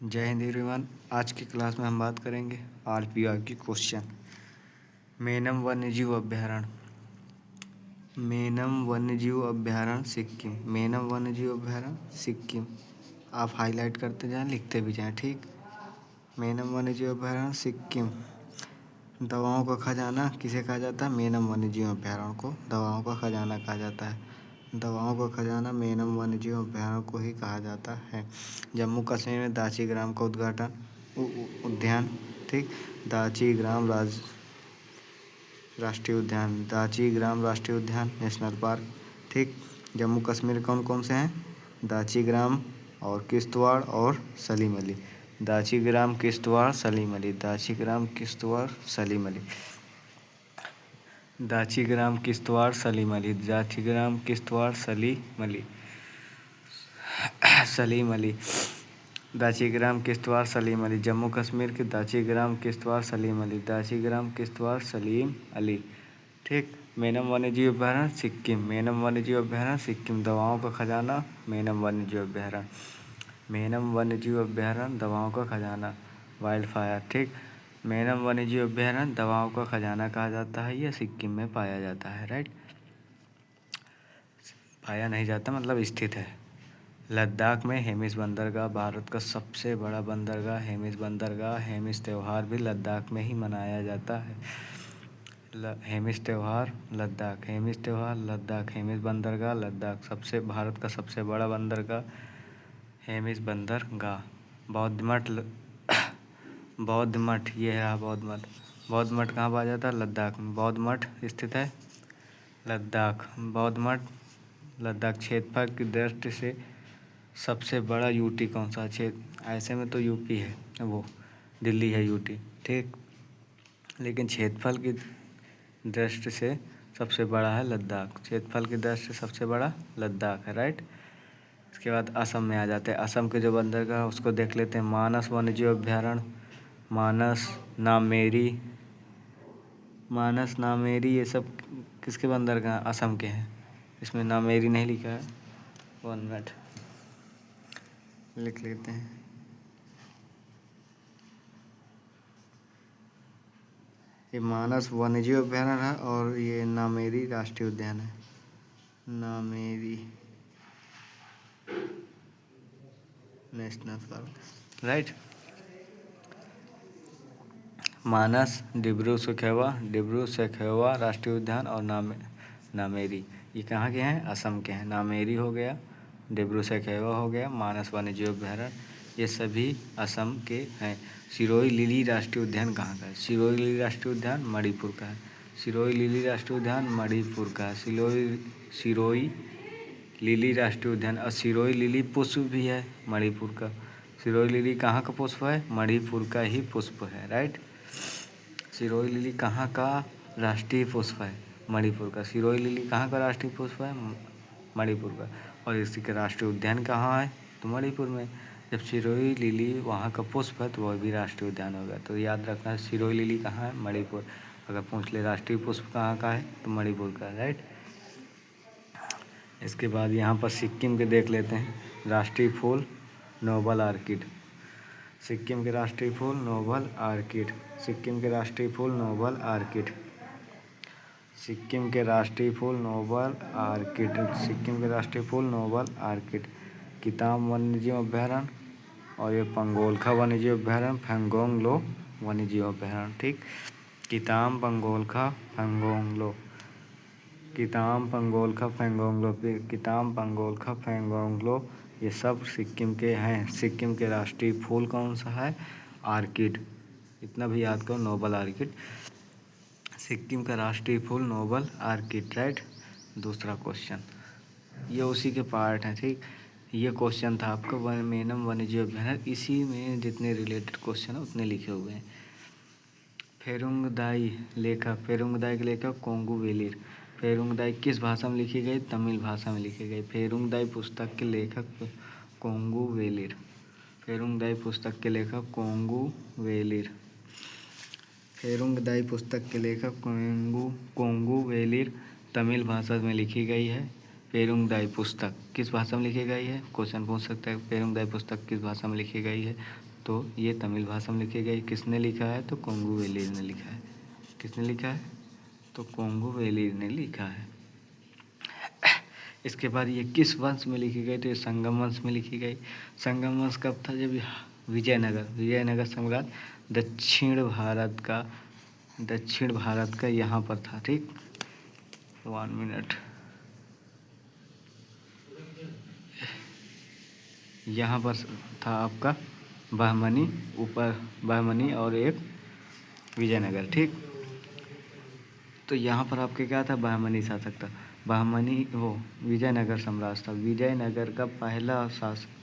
जय हिंद एवरीवन। आज की क्लास में हम बात करेंगे आरपीआर की क्वेश्चन। मेनम वन्यजीव अभ्यारण्य, मेनम वन्यजीव अभ्यारण्य सिक्किम, मेनम वन्यजीव अभ्यारण्य सिक्किम। आप हाईलाइट करते जाएं, लिखते भी जाएं, ठीक। मेनम वन्यजीव अभ्यारण्य सिक्किम। दवाओं का खजाना किसे कहा जाता है? मेनम वन्यजीव अभ्यारण्य को दवाओं का खजाना कहा जाता है। दवाओं का खजाना मेनम वन्यजीव अभ्यारण्य को ही कहा जाता है। जम्मू कश्मीर में दाची-ग्राम का उद्यान, ठीक। दाची-ग्राम राष्ट्रीय उद्यान, दाची-ग्राम राष्ट्रीय उद्यान, नेशनल पार्क, ठीक। जम्मू कश्मीर कौन कौन से हैं? दाची-ग्राम और किश्तवाड़ और सलीम अली। दाची-ग्राम, किश्तवाड़, सलीम अली, दाची-ग्राम, किश्तवाड़, सलीम अली, दाची-ग्राम, किश्तवाड़, सलीम अली, दाची-ग्राम, किश्तवाड़, सलीम अली, सलीम अली, दाची-ग्राम, किश्तवाड़, सलीम अली। जम्मू कश्मीर के दाची-ग्राम, किश्तवाड़, सलीम अली, दाची-ग्राम, किश्तवाड़, सलीम अली, ठीक। मेनम वन्यजीव अभ्यारण्य सिक्किम, मेनम वन्यजीव अभ्यारण्य सिक्किम। दवाओं का खजाना मेनम वन्यजीव अभ्यारण्य, मेनम वन्यजीव अभ्यारण्य दवाओं का खजाना, वाइल्ड फायर, ठीक। मेनम वन्यजीव अभ्यारण्य दवाओं का खजाना कहा जाता है। यह सिक्किम में पाया जाता है, राइट। पाया नहीं जाता मतलब स्थित है। लद्दाख में हेमिस बंदरगाह, भारत का सबसे बड़ा बंदरगाह हेमिस बंदरगाह। हेमिस त्यौहार भी लद्दाख में ही मनाया जाता है। हेमिस त्यौहार लद्दाख, हेमिस त्यौहार लद्दाख, हेमिस बंदरगाह लद्दाख, सबसे भारत का सबसे बड़ा बंदरगाह हेमिस बंदरगाह। बौद्ध मठ, बौद्ध मठ, ये है बौद्ध मठ। बौद्ध मठ कहाँ पाया जाता है? लद्दाख में। बौद्ध मठ स्थित है लद्दाख। बौद्ध मठ लद्दाख। क्षेत्रफल की दृष्टि से सबसे बड़ा यूटी कौन सा क्षेत्र? ऐसे में तो यूपी है, वो दिल्ली है यूटी, ठीक। लेकिन क्षेत्रफल की दृष्टि से सबसे बड़ा है लद्दाख। क्षेत्रफल की दृष्टि से सबसे बड़ा लद्दाख है, राइट। इसके बाद असम में आ जाते हैं। असम के जो बंदरगाह उसको देख लेते हैं। मानस वन्यजीव अभ्यारण्य, मानस, नामेरी, मानस, नामेरी, ये सब किसके बंदरगाह? असम के हैं। इसमें नामेरी नहीं लिखा है, 1 मिनट लिख लेते हैं। ये मानस वन्यजीव अभ्यारण्य है और ये नामेरी राष्ट्रीय उद्यान है। Nameri national park, right. Manas, Dibru Saikhowa राष्ट्रीय उद्यान और नामेरी, ये कहाँ के हैं? असम के हैं। नामेरी हो गया, डिब्रू सैखोवा हो गया, मानस वन्यजीव अभ्यारण्य, ये सभी असम के हैं। सिरोही लिली राष्ट्रीय उद्यान कहाँ का है? सिरोही लिली राष्ट्रीय उद्यान मणिपुर का है। सिरोही लिली राष्ट्रीय उद्यान मणिपुर का है। सिरोही लिली राष्ट्रीय उद्यान। और सिरोही लिली पुष्प भी है मणिपुर का। सिरोही लिली कहाँ का पुष्प है? मणिपुर का ही पुष्प है, राइट। सिरोही लिली कहाँ का राष्ट्रीय पुष्प है? मणिपुर का। सिरोही लिली कहाँ का राष्ट्रीय पुष्प है? मणिपुर का। और इसी का राष्ट्रीय उद्यान कहाँ है? तो मणिपुर में। जब सिरोही लिली वहाँ का पुष्प है तो वह भी राष्ट्रीय उद्यान होगा। तो याद रखना, सिरोही लिली कहाँ है? मणिपुर। अगर पूछ ले राष्ट्रीय पुष्प कहाँ का है तो मणिपुर का, राइट। इसके बाद यहाँ पर सिक्किम के देख लेते हैं। राष्ट्रीय फूल नोबल आर्किड, सिक्किम के राष्ट्रीय फूल नोबल आर्किड, सिक्किम के राष्ट्रीय फूल नोबल आर्किड, सिक्किम के राष्ट्रीय फूल नोबल आर्किड, सिक्किम के राष्ट्रीय फूल नोबल आर्किड। किताम वन्यजीव अभ्यारण्य और ये पंगोलखा वन्यजीव अभ्यारण्य, फेंगोंग-लो वन्यजीव अभ्यारण्य, ठीक। किताम, पंगोलखा, फेंगोंग-लो, किताम, पंगोलखा, फेंगोंग-लो, किताम, पंगोलखा, फेंगोंग-लो, ये सब सिक्किम के हैं। सिक्किम के राष्ट्रीय फूल कौन सा है? आर्किड। इतना भी याद करो, नोबल आर्किड। सिक्किम का राष्ट्रीय फूल नोबल आर्किड, राइट। दूसरा क्वेश्चन, ये उसी के पार्ट हैं, ठीक। ये क्वेश्चन था आपका मेनम वन्यजीव अभ्यारण्य, इसी में जितने रिलेटेड क्वेश्चन है उतने लिखे हुए हैं। फेरुंगदाई लेखक, फेरुंगदाई के लेखक कोंगुवेलिर। फेरुंगदाई किस भाषा में लिखी गई? तमिल भाषा में लिखी गई। फेरुंगदाई पुस्तक के लेखक कोंगुवेलिर, फेरुंगदाई पुस्तक के लेखक कोंगुवेलिर, फेरुंगदाई पुस्तक के लेखक कोंगुवेलिर तमिल भाषा में लिखी गई है। फेरुंगदाई पुस्तक किस भाषा में लिखी गई है? क्वेश्चन पूछ सकता है, फेरुंगदाई पुस्तक किस भाषा में लिखी गई है? तो ये तमिल भाषा में लिखी गई। किसने लिखा है? तो कोंगुवेलिर ने लिखा है। किसने लिखा है? तो कोंगुवेलिर ने लिखा है। इसके बाद ये किस वंश में लिखी गई? तो ये संगम वंश में लिखी गई। संगम वंश कब था? जब विजयनगर सम्राट दक्षिण भारत का यहाँ पर था। ठीक, 1 मिनट। यहाँ पर था आपका बहमनी, ऊपर बहमनी और एक विजयनगर। ठीक, तो यहाँ पर आपके क्या था? बहमनी शासक था। बहमनी वो विजयनगर सम्राट था। विजयनगर का पहला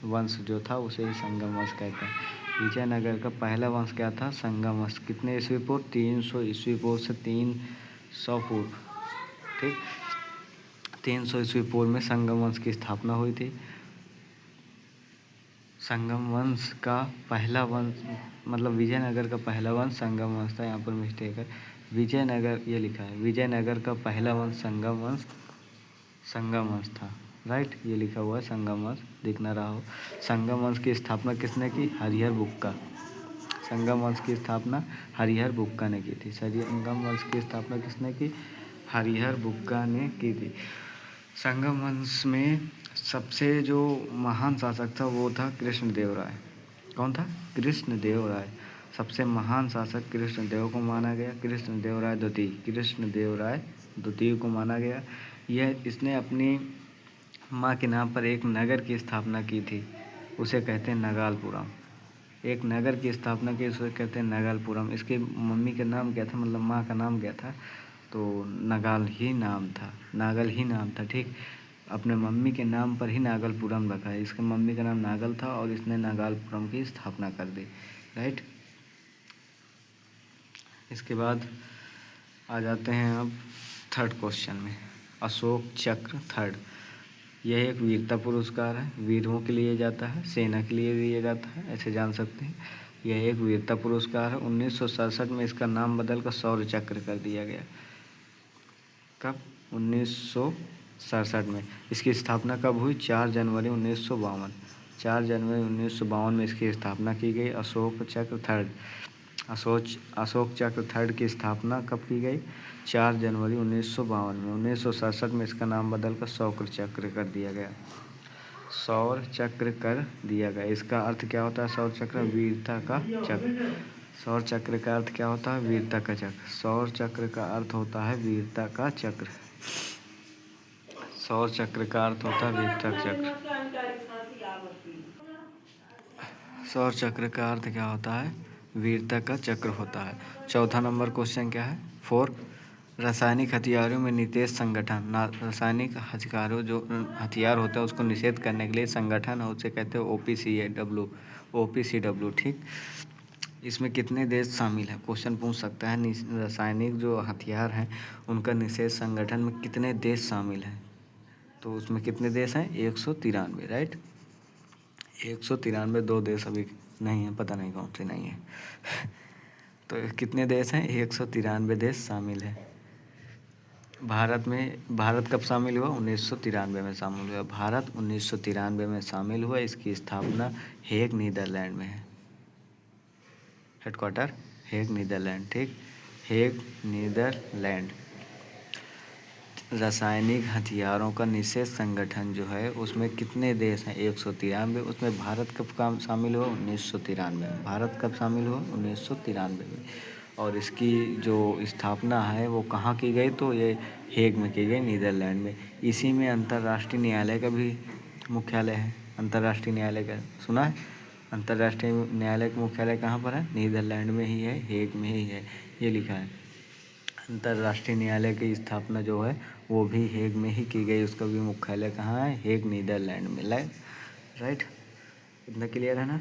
वंश जो था उसे ही संगम वंश कहते हैं। विजयनगर का पहला वंश क्या था? संगम वंश। कितने ईस्वी पूर्व? 300 ईस्वी पूर्व से 300 पूर्व। ठीक, 300 ईस्वी पूर्व में संगम वंश की स्थापना हुई थी। संगम वंश का पहला वंश मतलब विजयनगर का पहला वंश संगम वंश था। यहाँ पर मिस्टेक है, विजयनगर ये लिखा है। विजयनगर का पहला वंश संगम वंश था। राइट, ये लिखा हुआ है संगम वंश, दिख ना रहा हो। संगम वंश की स्थापना किसने की? हरिहर बुक्का। संगम वंश की स्थापना हरिहर बुक्का ने की थी। संगम वंश की स्थापना किसने की? हरिहर बुक्का ने की थी। संगम वंश में सबसे जो महान शासक था वो था कृष्णदेवराय। कौन था? कृष्णदेवराय। सबसे महान शासक कृष्णदेव को माना गया। कृष्णदेवराय द्वितीय को माना गया। इसने अपनी माँ के नाम पर एक नगर की स्थापना की थी, उसे कहते हैं नगालपुरम। एक नगर की स्थापना की, उसे कहते हैं नगालपुरम। इसके मम्मी का नाम क्या था, मतलब माँ का नाम क्या था? तो नागल ही नाम था। ठीक, अपने मम्मी के नाम पर ही नागलपुरम रखा है। इसके मम्मी का नाम नागल था और इसने नागलपुरम की स्थापना कर दी। राइट, इसके बाद आ जाते हैं अब थर्ड क्वेश्चन में। अशोक चक्र थर्ड, यह एक वीरता पुरस्कार है। वीरों के लिए जाता है, सेना के लिए दिया जाता है, ऐसे जान सकते हैं। यह एक वीरता पुरस्कार है। 1967 में इसका नाम बदलकर शौर्य चक्र कर दिया गया। कब? 1967 में। इसकी स्थापना कब हुई? 4 जनवरी 1952। 4 जनवरी 1952 में इसकी स्थापना की गई। अशोक चक्र थर्ड की स्थापना कब की गई? 4 जनवरी 1952 में। 1967 में इसका नाम बदलकर शौर्य चक्र कर दिया गया। शौर्य चक्र कर दिया गया। इसका अर्थ क्या होता है? शौर्य चक्र वीरता का चक्र। शौर्य चक्र का अर्थ क्या होता है? वीरता का चक्र। शौर्य चक्र का अर्थ होता है वीरता का चक्र। शौर्य चक्र का अर्थ होता है वीरता का चक्र। शौर्य चक्र का अर्थ क्या होता है? वीरता का चक्र होता है। चौथा नंबर क्वेश्चन क्या है? 4, रासायनिक हथियारों में निषेध संगठन। रासायनिक हथियारों जो हथियार होता है उसको निषेध करने के लिए संगठन है, उसे कहते हैं OPCW। ठीक, इसमें कितने देश शामिल हैं? क्वेश्चन पूछ सकता है, रासायनिक जो हथियार हैं उनका निषेध संगठन में कितने देश शामिल हैं? तो उसमें कितने देश हैं? 193। राइट, 193। 2 देश अभी नहीं है, पता नहीं कौन से नहीं है। तो कितने देश हैं? 193 देश शामिल हैं। भारत कब शामिल हुआ? 1993 में शामिल हुआ। भारत 1993 में शामिल हुआ। इसकी स्थापना हेग नीदरलैंड में है। Headquarter Hague Netherlands. ठीक, हेग नीदरलैंड। रासायनिक हथियारों का निषेध संगठन जो है उसमें कितने देश हैं? 193। उसमें भारत कब काम शामिल हुआ? 1993 में। भारत कब शामिल हुआ? 1993 में। और इसकी जो स्थापना है वो कहाँ की गई? तो ये हेग में की गई, नीदरलैंड में। इसी में अंतर्राष्ट्रीय न्यायालय का भी मुख्यालय है। अंतर्राष्ट्रीय न्यायालय का सुना है? अंतर्राष्ट्रीय न्यायालय का मुख्यालय कहाँ पर है? नीदरलैंड में ही है, हेग में ही है, ये लिखा है। अंतर्राष्ट्रीय न्यायालय की स्थापना जो है वो भी हेग में ही की गई। उसका भी मुख्यालय कहाँ है? हेग नीदरलैंड में। राइट, इतना क्लियर है ना?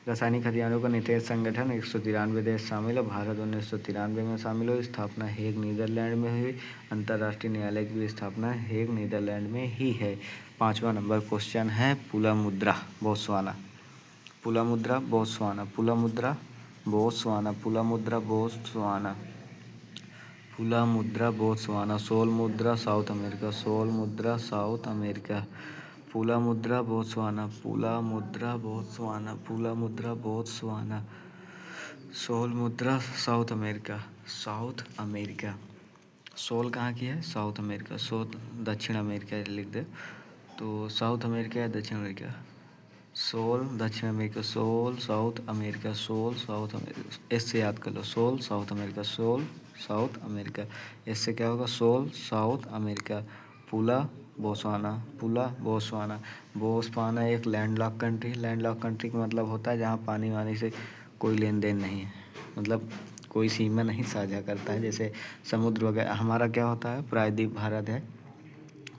रासायनिक हथियारों का निषेध संगठन 193 देश शामिल है। भारत 1993 में शामिल हुई। स्थापना हेग नीदरलैंड में हुई। अंतर्राष्ट्रीय न्यायालय की भी स्थापना हेग नीदरलैंड में ही है। 5वां नंबर क्वेश्चन है पुला मुद्रा बोत्सवाना। पुला मुद्रा बोत्सवाना। पुला मुद्रा बोत्सवाना। पुला मुद्रा बोत्सवाना। पुला मुद्रा बोत्सवाना। सोल मुद्रा साउथ अमेरिका। सोल मुद्रा साउथ अमेरिका। पूला मुद्रा बोत्सवाना, पूला मुद्रा बोत्सवाना, पूला मुद्रा बोत्सवाना। सोल मुद्रा south America, south America. Sol कहाँ की है? South America. सोल दक्षिण अमेरिका लिख दे तो साउथ अमेरिका या दक्षिण अमेरिका? सोल दक्षिण America, sol south America, sol south America. S से याद कर लो, sol south America, sol south America. इससे क्या होगा? Sol south America. पूला बोत्सवाना, पूला बोत्सवाना। बोत्सवाना एक लैंडलॉक कंट्री। लैंडलॉक कंट्री का मतलब होता है जहाँ पानी वानी से कोई लेन देन नहीं है, मतलब कोई सीमा नहीं साझा करता है। जैसे समुद्र वगैरह, हमारा क्या होता है, प्रायद्वीप भारत है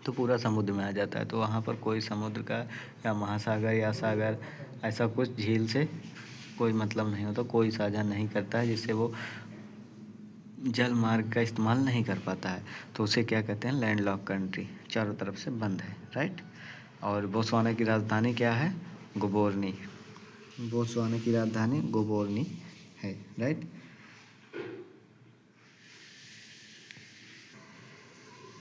तो पूरा समुद्र में आ जाता है, तो वहाँ पर कोई समुद्र का या महासागर या सागर ऐसा कुछ झील से कोई मतलब नहीं होता, कोई साझा नहीं करता है, जिससे वो जल मार्ग का इस्तेमाल नहीं कर पाता है, तो उसे क्या कहते हैं? लैंडलॉक कंट्री, चारों तरफ से बंद है, राइट। और बोत्सवाना की राजधानी क्या है? गोबोर्नी। बोत्सवाना की राजधानी गोबोर्नी है, राइट।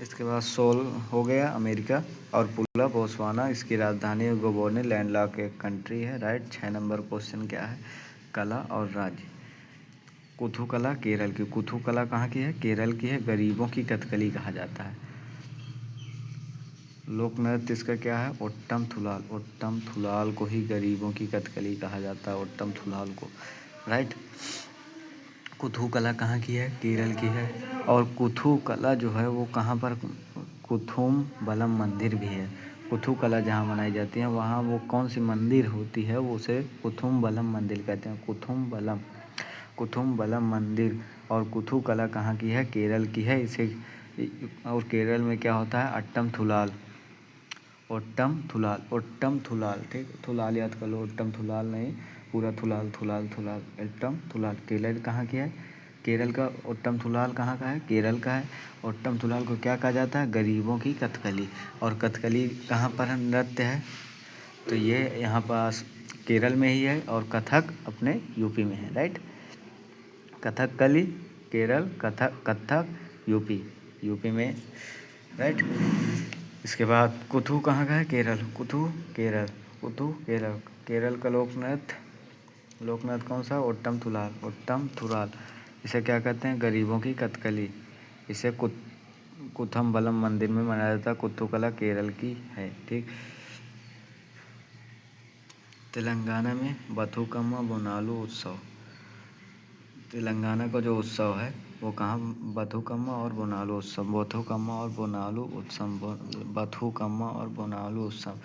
इसके बाद सोल हो गया अमेरिका और पूला बोत्सवाना, इसकी राजधानी गोबोर्नी, लैंडलॉक एक कंट्री है, राइट। 6 नंबर क्वेश्चन क्या है? कला और राज्य। कुथु कला केरल की, कुथु कला कहाँ की है? केरल की है। गरीबों की कथकली कहा जाता है। लोक नृत्य इसका क्या है? ओट्टम थुलाल, ओट्टम थुलाल को ही गरीबों की कथकली कहा जाता है, ओट्टम थुलाल को, राइट। कुथु कला कहाँ की है? केरल की है। और कुथु कला जो है वो कहाँ पर? कुथुम बलम मंदिर भी है। कुथु कला जहाँ मनाई जाती है वहाँ वो कौन सी मंदिर होती है, वो उसे कुथुम बलम मंदिर कहते हैं, कुथुम बलम, कुथुम बलम मंदिर। और कुथु कला कहाँ की है? केरल की है। इसे और केरल में क्या होता है? अट्टम थुलाल, ओट्टम थुलाल, ओट्टम थुलाल, ठीक। थुलाल याद कर लो, ओट्टम थुलाल नहीं, पूरा थुलाल, थुलाल थुलाल, ओट्टम थुलाल। केरल कहाँ की है? केरल का ओट्टम थुलाल कहाँ का है? केरल का है। ओट्टम थुलाल को क्या कहा जाता है? गरीबों की कथकली। और कथकली कहाँ पर नृत्य है? तो ये यहाँ पास केरल में ही है, और कथक अपने यूपी में है, right. Kathakali Kerala, Kathak Kathak UP, UP में, राइट। इसके बाद कुथु कहाँ का है? केरल, कुथु केरल, कुथु केरल। केरल का लोकनृत्य, लोकनृत्य कौन सा? ओट्टम थुलाल, ओट्टम थुलाल। इसे क्या कहते हैं? गरीबों की कथकली। इसे कुथम बलम मंदिर में मनाया जाता है। कुथु कला केरल की है, ठीक। तेलंगाना में बथुकम्मा बोनालू उत्सव, तेलंगाना का जो उत्सव है वो कहाँ? बथुकम्मा और बोनालू उत्सव, बथुकम्मा और बोनालू उत्सव, बथुकम्मा और बोनालू उत्सव,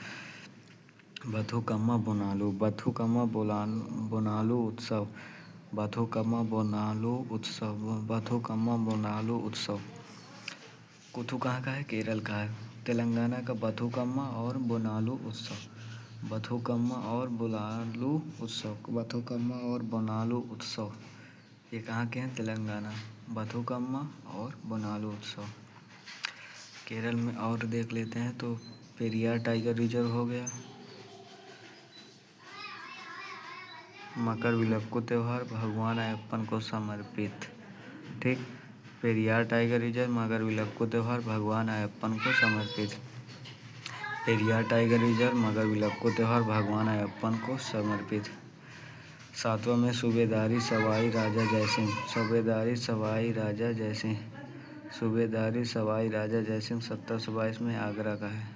बथुकम्मा बोनालू, बथुकम्मा बोनालू उत्सव, बथुकम्मा बोनालू उत्सव, बथुकम्मा बोनालू उत्सव। कुथु कहाँ का है? केरल का है। तेलंगाना का बथुकम्मा और बोनालू उत्सव, बथुकम्मा और बोनालू उत्सव, बथुकम्मा और बोनालू उत्सव, ये कहाँ के हैं? तेलंगाना, बथुकम्मा और बोनालू उत्सव। केरल में और देख लेते हैं तो पेरियार टाइगर रिजर्व हो गया। मकरविलक्कू त्यौहार भगवान अयप्पन को समर्पित, ठीक। पेरियार टाइगर रिजर्व, मकरविलक्कू त्यौहार भगवान अयप्पन को समर्पित। पेरियार टाइगर रिजर्व, मकरविलक्कू त्यौहार भगवान अयप्पन को समर्पित। 7वां में सूबेदारी सवाई राजा जयसिंह, सूबेदारी सवाई राजा जयसिंह, सूबेदारी सवाई राजा जयसिंह 1722 में आगरा का है।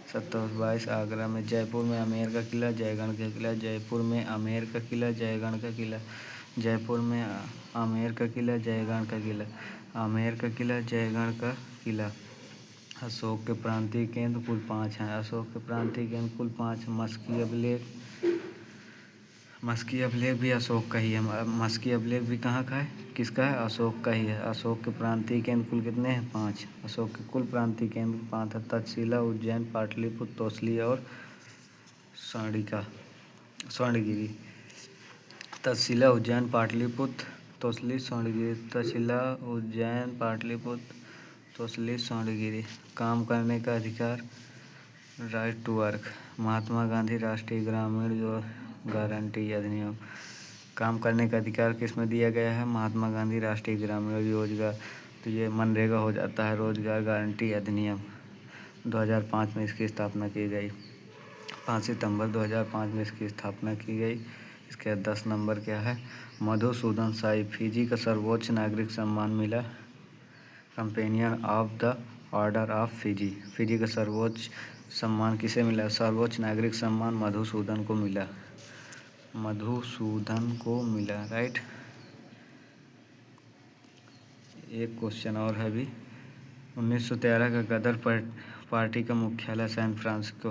1722 आगरा में। जयपुर में आमेर का किला, जयगढ़ का किला, जयपुर में आमेर का किला, जयगढ़ का किला, जयपुर में आमेर का किला, जयगढ़ का किला, आमेर का किला, जयगढ़ का किला। अशोक के प्रांतीय केंद्र कुल 5 हैं, अशोक के प्रांतीय केंद्र कुल 5। मस्की अभिलेख, मस्की अभिलेख भी अशोक का ही है। मस्की अभिलेख भी कहाँ का है? किसका है? अशोक का ही है। अशोक के प्रांतीय केंद्र कुल कितने हैं? 5। अशोक के कुल प्रांतीय केंद्र 5 है। तक्षशिला, उज्जैन, पाटलिपुत्र, तोसली और स्वर्णिका, स्वर्णगिरी। तक्षशिला, उज्जैन, पाटलिपुत्र, तोसली, स्वर्णगिरी, तक्षशिला, उज्जैन, पाटलिपुत्र, तोसली, स्वर्णगिरी। काम करने का अधिकार, right to work, Mahatma Gandhi राष्ट्रीय ग्रामीण गारंटी अधिनियम। काम करने का अधिकार किस में दिया गया है? महात्मा गांधी राष्ट्रीय ग्रामीण रोजगार तो ये मनरेगा हो जाता है रोज़गार गारंटी अधिनियम। 2005 में इसकी स्थापना की गई। 5 सितंबर 2005 में इसकी स्थापना की गई। इसके 10 नंबर क्या है? मधुसूदन शाही, फिजी का सर्वोच्च नागरिक सम्मान मिला companion of the order of Fiji. Fiji का सर्वोच्च सम्मान किसे मिला? सर्वोच्च नागरिक सम्मान मधुसूदन को मिला। मधुसूदन को मिला, राइट। एक क्वेश्चन और है भी। 1913 का गदर पार्टी का मुख्यालय सैन फ्रांसिस्को।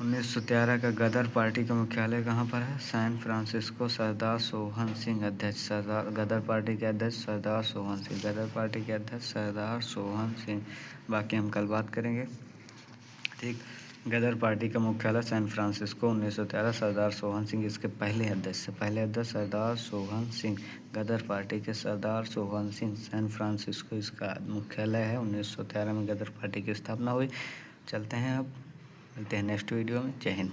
1913 का गदर पार्टी का मुख्यालय कहाँ पर है? San Francisco. सरदार सोहन सिंह अध्यक्ष। गदर पार्टी के अध्यक्ष सरदार सोहन सिंह। गदर पार्टी के अध्यक्ष सरदार सोहन सिंह। बाकी हम कल बात करेंगे, ठीक। गदर पार्टी का मुख्यालय सैन फ्रांसिस्को। 1913 सरदार सोहन सिंह इसके पहले अध्यक्ष सरदार सोहन सिंह। गदर पार्टी के सरदार सोहन सिंह। सैन फ्रांसिस्को इसका मुख्यालय है। 1913 में गदर पार्टी की स्थापना हुई। चलते हैं, अब मिलते हैं नेक्स्ट वीडियो में। जय हिंद।